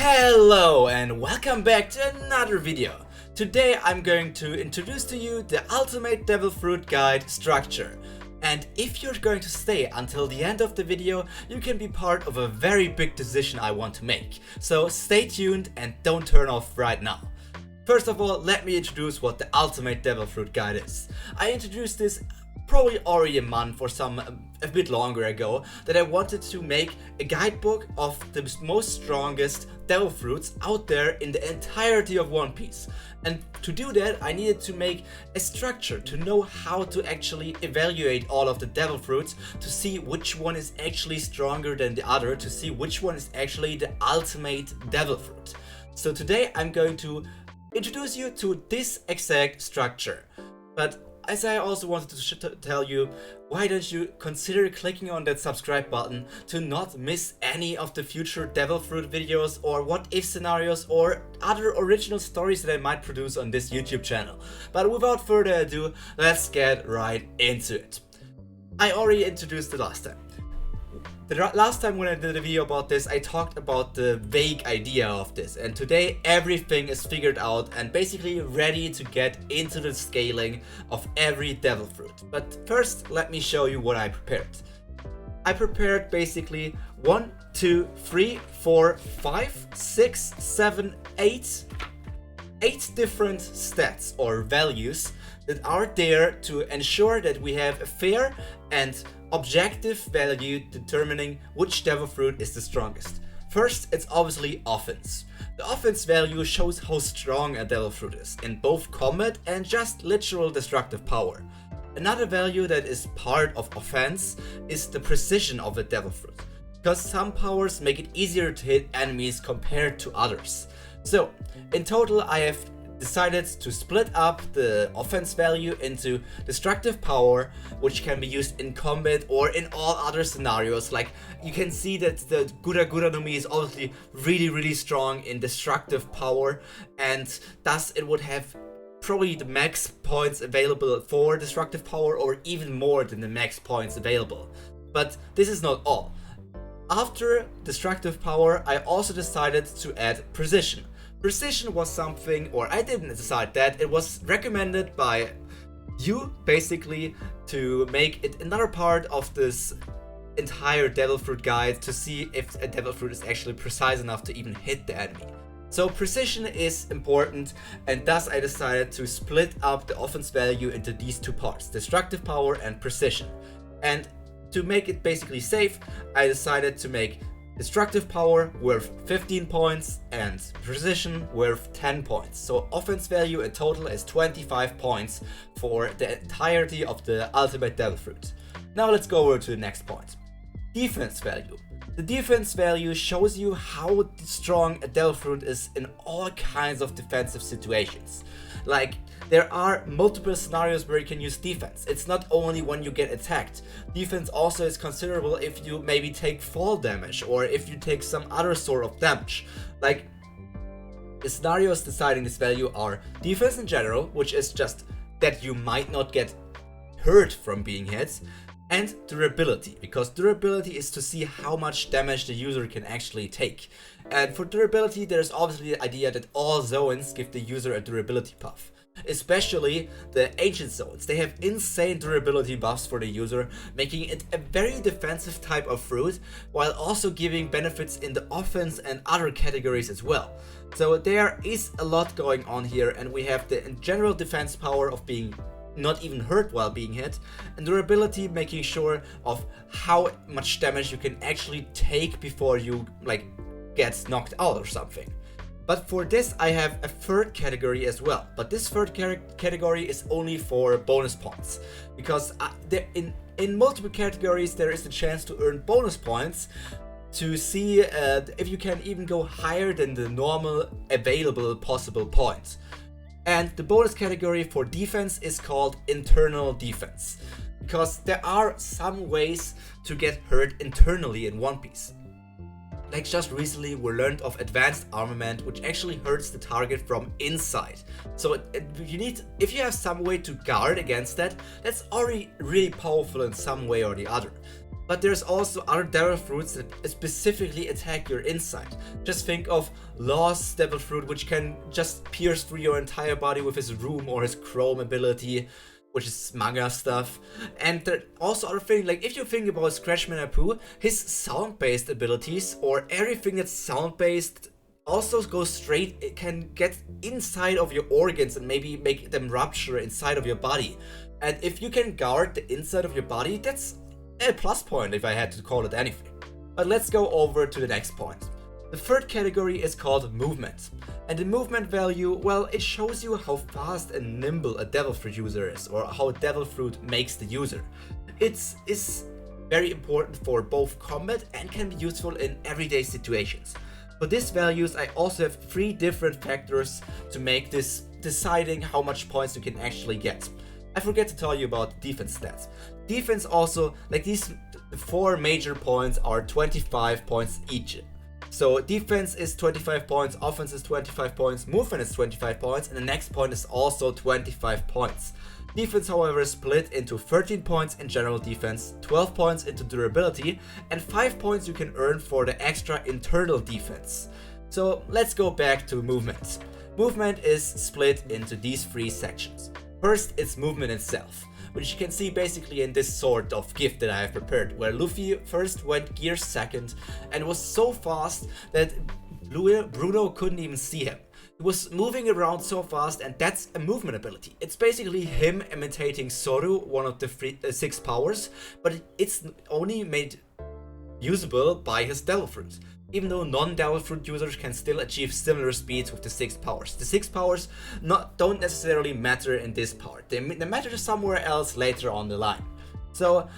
Hello and welcome back to another video. Today I'm going to introduce to you the Ultimate Devil Fruit Guide structure. And if you're going to stay until the end of the video, you can be part of a very big decision I want to make. So stay tuned and don't turn off right now. First of all, let me introduce what the Ultimate Devil Fruit Guide is. I introduced this probably already a month or a bit longer ago, that I wanted to make a guidebook of the most strongest devil fruits out there in the entirety of One Piece. And to do that, I needed to make a structure to know how to actually evaluate all of the devil fruits, to see which one is actually stronger than the other, to see which one is actually the ultimate devil fruit. So today I'm going to introduce you to this exact structure. But as I also wanted to tell you, why don't you consider clicking on that subscribe button to not miss any of the future devil fruit videos or what if scenarios or other original stories that I might produce on this YouTube channel. But without further ado, let's get right into it. I already introduced it last time. The last time when I did a video about this, I talked about the vague idea of this, and today everything is figured out and basically ready to get into the scaling of every devil fruit. But first, let me show you what I prepared. I prepared basically 1, 2, 3, 4, 5, 6, 7, 8 different stats or values that are there to ensure that we have a fair and objective value determining which devil fruit is the strongest. First, it's obviously offense. The offense value shows how strong a devil fruit is in both combat and just literal destructive power. Another value that is part of offense is the precision of a devil fruit, because some powers make it easier to hit enemies compared to others. So, in total I have decided to split up the offense value into destructive power, which can be used in combat or in all other scenarios. Like, you can see that the Gura Gura no Mi is obviously really strong in destructive power, and thus it would have probably the max points available for destructive power or even more than the max points available. But this is not all. After destructive power, I also decided to add precision. Precision was something, or I didn't decide that, it was recommended by you basically to make it another part of this entire devil fruit guide to see if a devil fruit is actually precise enough to even hit the enemy. So precision is important, and thus I decided to split up the offense value into these two parts, destructive power and precision. And to make it basically safe, I decided to make destructive power worth 15 points and precision worth 10 points. So offense value in total is 25 points for the entirety of the ultimate devil fruit. Now let's go over to the next point. Defense value. The defense value shows you how strong a devil fruit is in all kinds of defensive situations. Like, there are multiple scenarios where you can use defense. It's not only when you get attacked. Defense also is considerable if you maybe take fall damage or if you take some other sort of damage. Like, the scenarios deciding this value are defense in general, which is just that you might not get hurt from being hit, and durability, because durability is to see how much damage the user can actually take. And for durability, there's obviously the idea that all zones give the user a durability buff. Especially the ancient zones. They have insane durability buffs for the user, making it a very defensive type of fruit, while also giving benefits in the offense and other categories as well. So there is a lot going on here, and we have the general defense power of being not even hurt while being hit, and durability making sure of how much damage you can actually take before you get knocked out or something. But for this I have a third category as well, but this third category is only for bonus points, because in multiple categories there is the chance to earn bonus points to see if you can even go higher than the normal available possible points. And the bonus category for defense is called internal defense, because there are some ways to get hurt internally in One Piece. Like, just recently we learned of advanced armament, which actually hurts the target from inside. So if you have some way to guard against that, that's already really powerful in some way or the other. But there's also other devil fruits that specifically attack your inside. Just think of Law's devil fruit, which can just pierce through your entire body with his Room or his Chrome ability, which is Manga stuff. And there also other things, like if you think about Scratchman Apu, his sound-based abilities, or everything that's sound-based, also goes straight, it can get inside of your organs and maybe make them rupture inside of your body. And if you can guard the inside of your body, that's a plus point if I had to call it anything. But let's go over to the next point. The third category is called movement. And the movement value, well, it shows you how fast and nimble a devil fruit user is, or how devil fruit makes the user. It's very important for both combat and can be useful in everyday situations. For these values, I also have 3 different factors to make this deciding how much points you can actually get. I forget to tell you about defense stats. Defense also, like the 4 major points are 25 points each. So defense is 25 points, offense is 25 points, movement is 25 points, and the next point is also 25 points. Defense, however, is split into 13 points in general defense, 12 points into durability, and 5 points you can earn for the extra internal defense. So let's go back to movement. Movement is split into these 3 sections. First, it's movement itself, which you can see basically in this sort of gift that I have prepared, where Luffy first went gear second and was so fast that Bruno couldn't even see him. He was moving around so fast, and that's a movement ability. It's basically him imitating Soru, one of the 6 powers, but it's only made usable by his devil fruit. Even though non-devil fruit users can still achieve similar speeds with the 6 powers. The 6 powers don't necessarily matter in this part. They matter somewhere else later on the line. So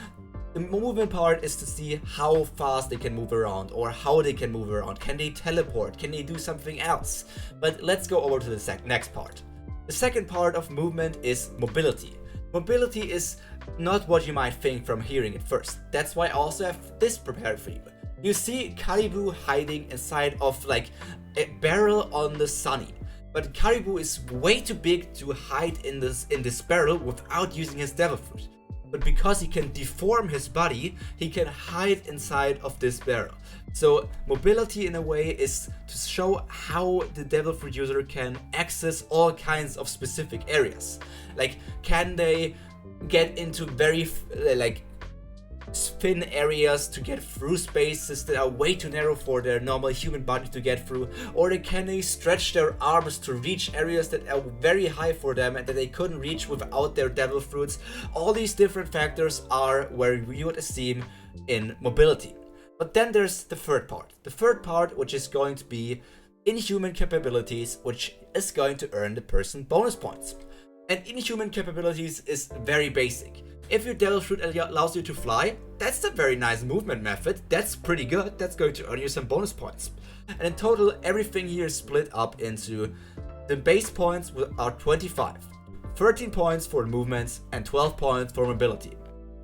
the movement part is to see how fast they can move around, or how they can move around. Can they teleport? Can they do something else? But let's go over to the next part. The second part of movement is mobility. Mobility is not what you might think from hearing it first. That's why I also have this prepared for you. You see Caribou hiding inside of like a barrel on the Sunny. But Caribou is way too big to hide in this barrel without using his devil fruit. But because he can deform his body, he can hide inside of this barrel. So mobility in a way is to show how the devil fruit user can access all kinds of specific areas. Like, can they get into very thin areas to get through spaces that are way too narrow for their normal human body to get through, or can they stretch their arms to reach areas that are very high for them and that they couldn't reach without their devil fruits. All these different factors are where we would assume in mobility. But then there's the third part, which is going to be inhuman capabilities, which is going to earn the person bonus points. And inhuman capabilities is very basic. If your devil fruit allows you to fly, that's a very nice movement method. That's pretty good. That's going to earn you some bonus points. And in total, everything here is split up into the base points are 25, 13 points for movements, and 12 points for mobility.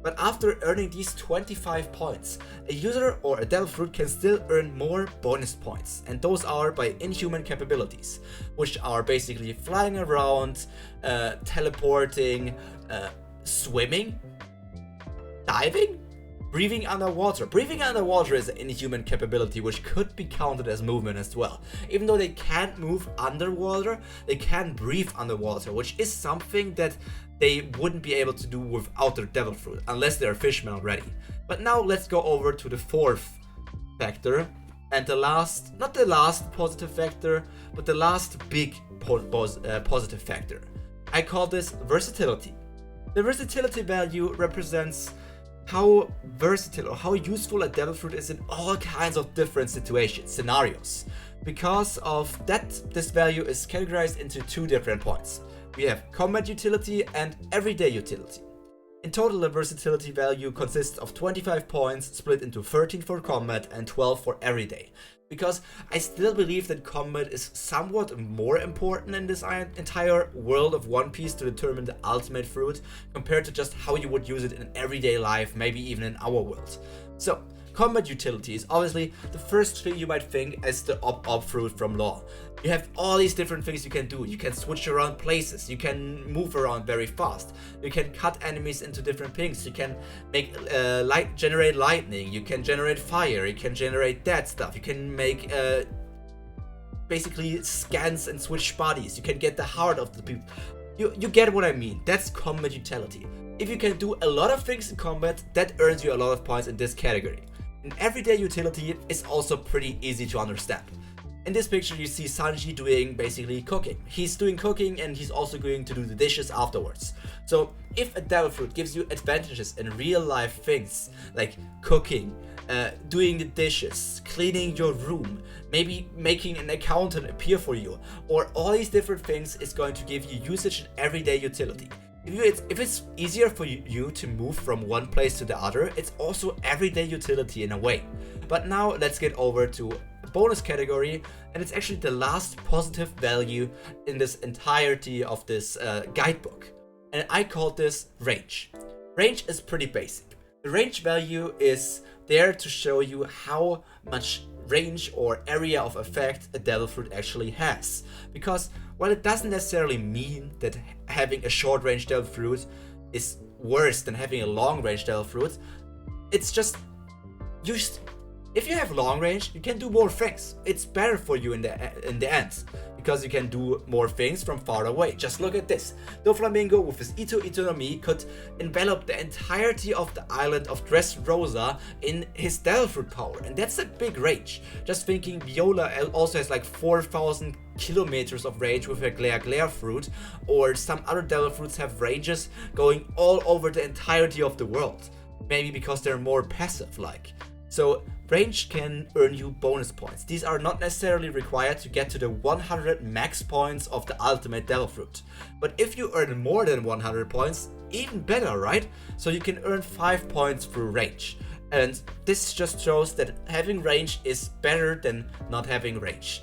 But after earning these 25 points, a user or a devil fruit can still earn more bonus points, and those are by inhuman capabilities, which are basically flying around, teleporting, swimming, diving, breathing underwater. Breathing underwater is an inhuman capability which could be counted as movement as well. Even though they can't move underwater, they can breathe underwater, which is something that they wouldn't be able to do without their devil fruit, unless they're fishmen already. But now let's go over to the fourth factor, and not the last positive factor, but the last big positive factor. I call this versatility. The versatility value represents how versatile or how useful a devil fruit is in all kinds of different scenarios. Because of that, this value is categorized into 2 different points. We have combat utility and everyday utility. In total, the versatility value consists of 25 points split into 13 for combat and 12 for everyday. Because I still believe that combat is somewhat more important in this entire world of One Piece to determine the ultimate fruit, compared to just how you would use it in everyday life, maybe even in our world. So, combat utility is obviously the first thing you might think as the op fruit from Law. You have all these different things you can do. You can switch around places, you can move around very fast, you can cut enemies into different things, you can make generate lightning, you can generate fire, you can generate that stuff, you can make basically scans and switch bodies, you can get the heart of the people. You get what I mean. That's combat utility. If you can do a lot of things in combat, that earns you a lot of points in this category. And everyday utility is also pretty easy to understand. In this picture you see Sanji doing basically cooking. He's doing cooking and he's also going to do the dishes afterwards. So if a devil fruit gives you advantages in real life things like cooking, doing the dishes, cleaning your room, maybe making an accountant appear for you, or all these different things is going to give you usage and everyday utility. If it's easier for you to move from one place to the other, it's also everyday utility in a way. But now let's get over to a bonus category, and it's actually the last positive value in this entirety of this guidebook. And I call this range. Range is pretty basic. The range value is there to show you how much range or area of effect a devil fruit actually has. Because while it doesn't necessarily mean that having a short range devil fruit is worse than having a long range devil fruit, it's just if you have long range, you can do more things. It's better for you in the end, because you can do more things from far away. Just look at this. Doflamingo with his Ito no Mi could envelop the entirety of the island of Dressrosa in his devil fruit power, and that's a big range. Just thinking, Viola also has like 4,000 kilometers of range with her Glare fruit, or some other devil fruits have ranges going all over the entirety of the world. Maybe because they're more passive like. So range can earn you bonus points. These are not necessarily required to get to the 100 max points of the ultimate devil fruit. But if you earn more than 100 points, even better, right? So you can earn 5 points through range. And this just shows that having range is better than not having range.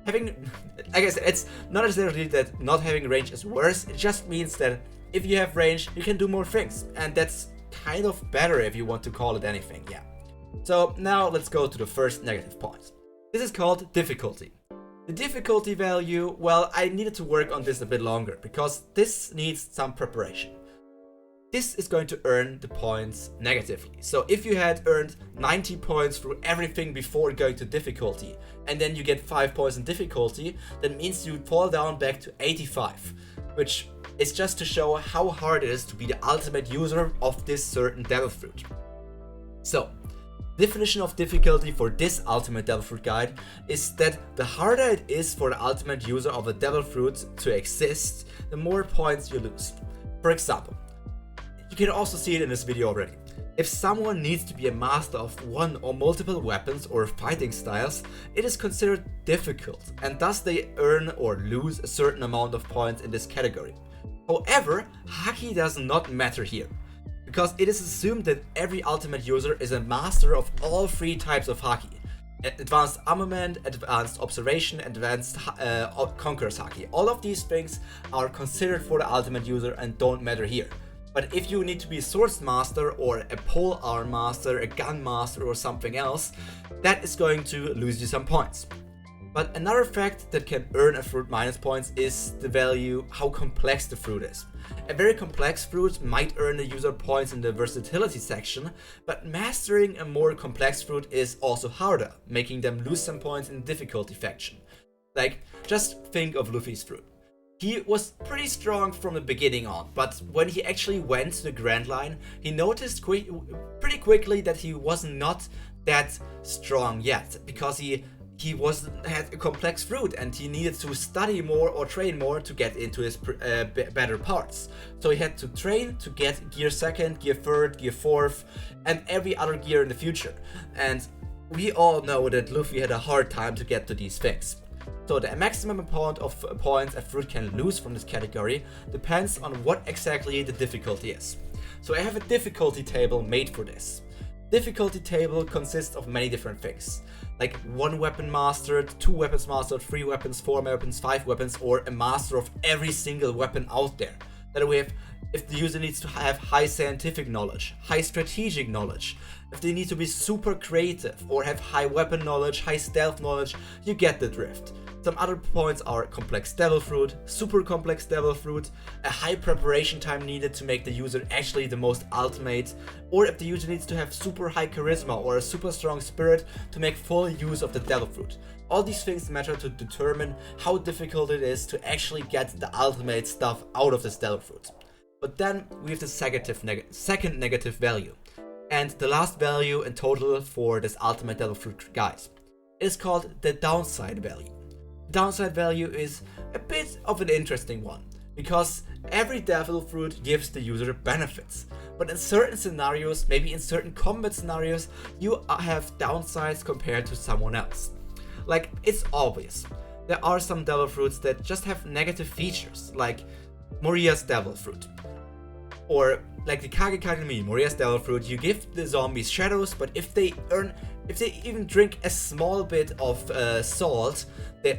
I guess it's not necessarily that not having range is worse, it just means that if you have range, you can do more things. And that's kind of better if you want to call it anything, yeah. So now let's go to the first negative point. This is called difficulty. The difficulty value, well, I needed to work on this a bit longer because this needs some preparation. This is going to earn the points negatively. So if you had earned 90 points through everything before going to difficulty, and then you get 5 points in difficulty, that means you fall down back to 85, which is just to show how hard it is to be the ultimate user of this certain devil fruit. So, definition of difficulty for this ultimate devil fruit guide is that the harder it is for the ultimate user of a devil fruit to exist, the more points you lose. For example, you can also see it in this video already. If someone needs to be a master of one or multiple weapons or fighting styles, it is considered difficult, and thus they earn or lose a certain amount of points in this category. However, Haki does not matter here, because it is assumed that every ultimate user is a master of all 3 types of Haki. Advanced Armament, Advanced Observation, Advanced Conqueror's Haki. All of these things are considered for the ultimate user and don't matter here. But if you need to be a Swords Master or a Pole Arm Master, a Gun Master or something else, that is going to lose you some points. But another fact that can earn a fruit minus points is the value, how complex the fruit is. A very complex fruit might earn the user points in the versatility section, but mastering a more complex fruit is also harder, making them lose some points in the difficulty faction. Like, just think of Luffy's fruit. He was pretty strong from the beginning on, but when he actually went to the Grand Line, he noticed pretty quickly that he was not that strong yet, because he had a complex fruit and he needed to study more or train more to get into his better parts. So he had to train to get gear 2nd, gear 3rd, gear 4th, and every other gear in the future. And we all know that Luffy had a hard time to get to these things. So the maximum amount of points a fruit can lose from this category depends on what exactly the difficulty is. So I have a difficulty table made for this. Difficulty table consists of many different things, like 1 weapon mastered, 2 weapons mastered, 3 weapons, 4 weapons, 5 weapons, or a master of every single weapon out there. That we have, if the user needs to have high scientific knowledge, high strategic knowledge, if they need to be super creative or have high weapon knowledge, high stealth knowledge, you get the drift. Some other points are complex devil fruit, super complex devil fruit, a high preparation time needed to make the user actually the most ultimate, or if the user needs to have super high charisma or a super strong spirit to make full use of the devil fruit. All these things matter to determine how difficult it is to actually get the ultimate stuff out of this devil fruit. But then we have the second negative value, and the last value in total for this ultimate devil fruit guide. It is called the downside value. Downside value is a bit of an interesting one, because every devil fruit gives the user benefits, but in certain scenarios, maybe in certain combat scenarios, you have downsides compared to someone else. Like, it's obvious, there are some devil fruits that just have negative features, like Moriya's devil fruit, or like the Kagekage no Mi, Moriya's devil fruit. You give the zombies shadows, but if they even drink a small bit of salt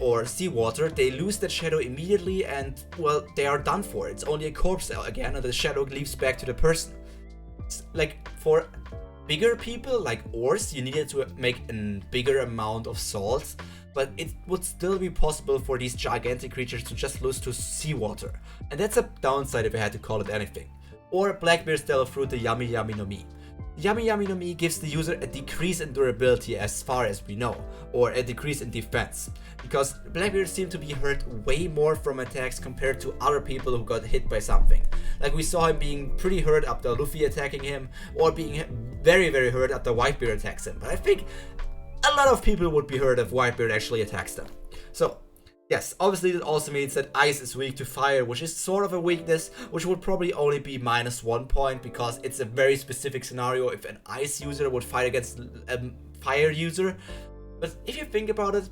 or seawater, they lose that shadow immediately, and well, they are done for. It's only a corpse again, and the shadow leaves back to the person. Like, for bigger people like ores, you needed to make a bigger amount of salt, but it would still be possible for these gigantic creatures to just lose to seawater, and that's a downside if I had to call it anything. Or Blackbeard's devil fruit, the Yami Yami no Mi. Yami Yami no Mi gives the user a decrease in durability as far as we know, or a decrease in defense, because Blackbeard seemed to be hurt way more from attacks compared to other people who got hit by something. Like, we saw him being pretty hurt after Luffy attacking him, or being very hurt after Whitebeard attacks him, but I think a lot of people would be hurt if Whitebeard actually attacks them. So yes, obviously that also means that ice is weak to fire, which is sort of a weakness, which would probably only be -1 point, because it's a very specific scenario if an ice user would fight against a fire user. But if you think about it,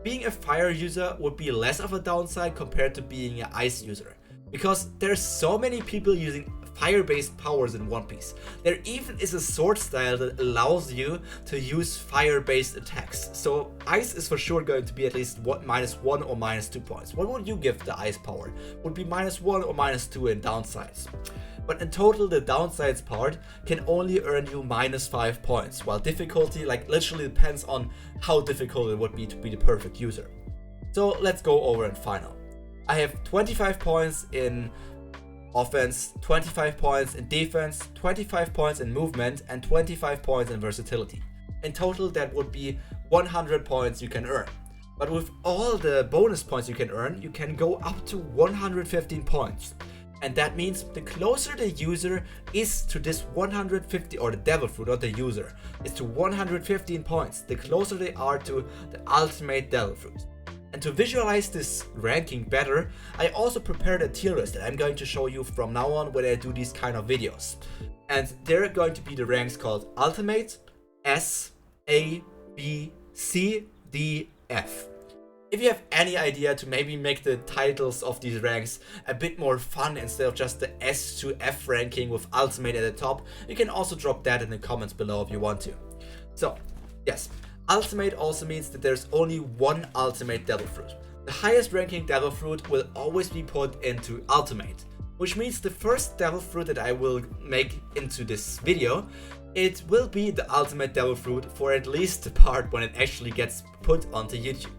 being a fire user would be less of a downside compared to being an ice user, because there's so many people using fire-based powers in One Piece. There even is a sword style that allows you to use fire-based attacks. So ice is for sure going to be at least -1 or -2 points. What would you give the ice power? Would be -1 or -2 in downsides. But in total, the downsides part can only earn you -5 points, while difficulty like literally depends on how difficult it would be to be the perfect user. So let's go over and final. I have 25 points in offense, 25 points in defense, 25 points in movement, and 25 points in versatility. In total, that would be 100 points you can earn. But with all the bonus points you can earn, you can go up to 115 points. And that means the closer the user is to this 150, or the devil fruit, not the user, is to 115 points, the closer they are to the ultimate devil fruit. And to visualize this ranking better, I also prepared a tier list that I'm going to show you from now on when I do these kind of videos. And they're going to be the ranks called Ultimate, S, A, B, C, D, F. If you have any idea to maybe make the titles of these ranks a bit more fun instead of just the S to F ranking with Ultimate at the top, you can also drop that in the comments below if you want to. So, yes. Ultimate also means that there's only one ultimate devil fruit. The highest ranking devil fruit will always be put into ultimate, which means the first devil fruit that I will make into this video, it will be the ultimate devil fruit for at least the part when it actually gets put onto YouTube.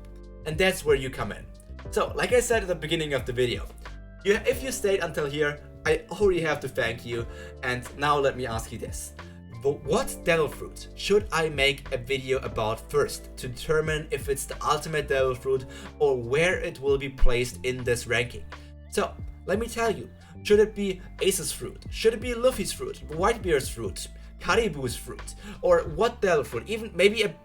And that's where you come in. So, like I said at the beginning of the video, if you stayed until here, I already have to thank you, and now let me ask you this. What devil fruit should I make a video about first to determine if it's the ultimate devil fruit or where it will be placed in this ranking? So, let me tell you, should it be Ace's fruit? Should it be Luffy's fruit? Whitebeard's fruit? Caribou's fruit? Or what devil fruit? Even maybe a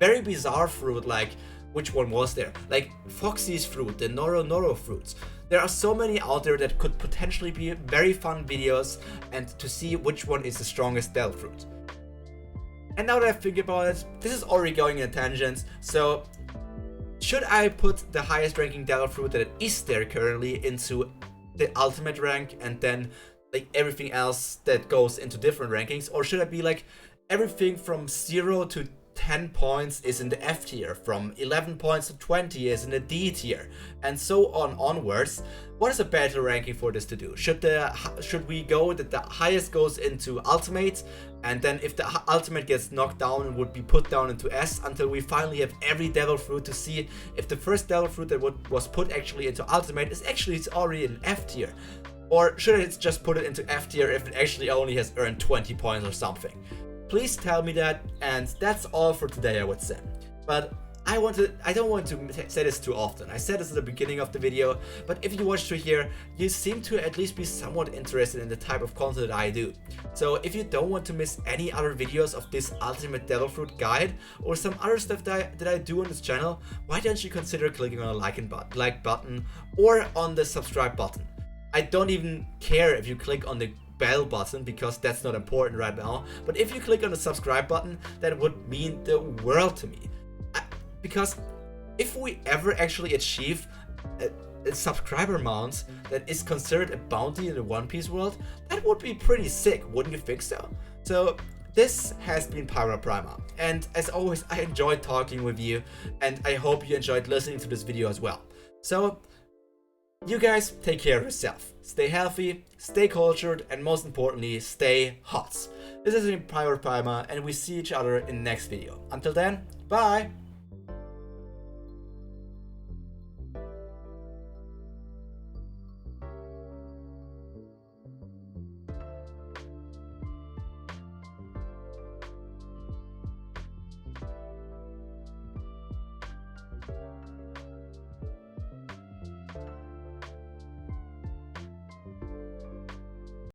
very bizarre fruit, like, which one was there? Like Foxy's fruit, the Noro Noro fruits. There are so many out there that could potentially be very fun videos, and to see which one is the strongest devil fruit. And now that I think about it, this is already going in a tangent, so should I put the highest ranking devil fruit that is there currently into the ultimate rank, and then like everything else that goes into different rankings? Or should I be like everything from 0 to 10 points is in the F tier, from 11 points to 20 is in the D tier, and so on onwards. What is a better ranking for this to do? Should we go that the highest goes into Ultimate, and then if the Ultimate gets knocked down, it would be put down into S until we finally have every Devil Fruit to see if the first Devil Fruit that was put actually into Ultimate is actually already in F tier? Or should I just put it into F tier if it actually only has earned 20 points or something? Please tell me that, and that's all for today, I would say. But I don't want to say this too often. I said this at the beginning of the video, but if you watch to here, you seem to at least be somewhat interested in the type of content that I do. So if you don't want to miss any other videos of this Ultimate Devil Fruit guide or some other stuff that I do on this channel, why don't you consider clicking on a like button or on the subscribe button? I don't even care if you click on the bell button because that's not important right now, but if you click on the subscribe button, that would mean the world to me. Because if we ever actually achieve a subscriber amount that is considered a bounty in the One Piece world, that would be pretty sick, wouldn't you think so? So this has been Pirate Primer, and as always, I enjoyed talking with you, and I hope you enjoyed listening to this video as well. So you guys take care of yourself, stay healthy, stay cultured, and most importantly, stay hot. This has been Pirate Primer, and we see each other in the next video. Until then, bye!